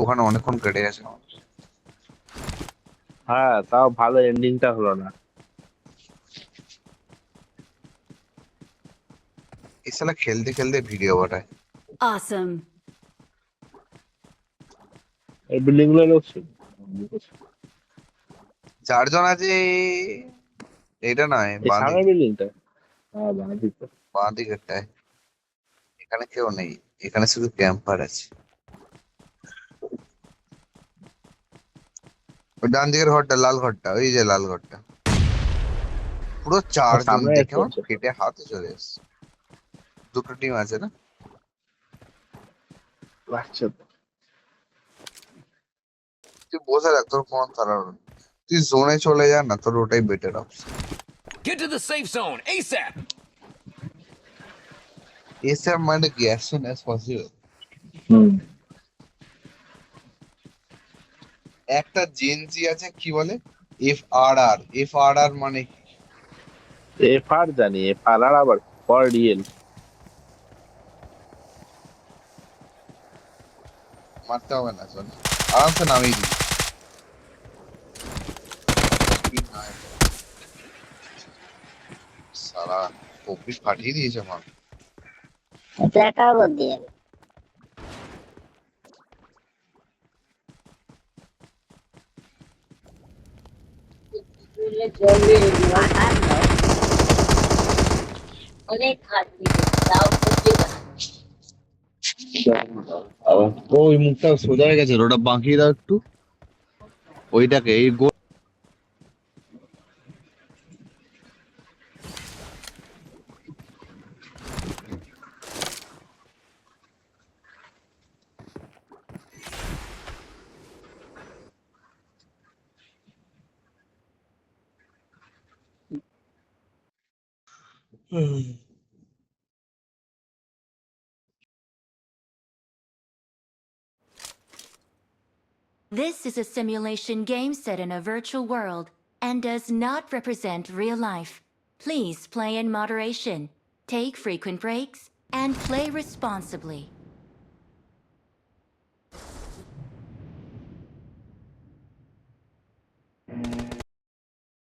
ওখানে অনেকক্ষণ কেটে গেছে। হ্যাঁ, তাও ভালো এন্ডিংটা হলো না। এই শালা খেলতে খেলতে ভিডিও বানায়। Awesome. এই বিল্ডিং গুলো লোক ছিল। চারজন আছে। এটা নয়, এই বাঁ সামনের দিকে, বিল্ডিংটা। হ্যাঁ, বাঁ দিকে। বাঁ দিকেরটায়। এখানে কেউ নেই, এখানে শুধু ক্যাম্পার আছে। ওই ডান দিকের ঘরটা, লাল ঘরটা, ওই যে লাল ঘরটা। পুরো চারজন, সামনে দেখে এসে আমার আছে। ফেটে হাতে চলে এসছে। দুটো টিম আছে না? বাচ্চা তো। তুই বসে রাখ, তোর ফোন তাড়ার, তুই জোনে চলে যা না, তোর ওটাই better option. Get to the safe zone ASAP! এসে মানে কি, অ্যাজ সুন অ্যাজ পসিবল। হুম। একটা জেনজি আছে, কি বলে, FRR। FRR মানে কি? এফআর জানি, এফআর আর আবার ফর রিয়েল। মারতে হবে না, চল আরামসে নামিয়ে দিই। কি নাই, সারা কপি ফাটিয়ে দিয়েছে আমার। ফ্ল্যাটার উপর দিয়ে মাথার লোক অনেক খাটনি তাও করতে পারে ওই মুখটা সোজা হয়ে গেছে, ওটা বাঁকিয়ে দাও একটু। ওইটাকে এই This is a simulation game set in a virtual world and does not represent real life. Please play in moderation, take frequent breaks, and play responsibly.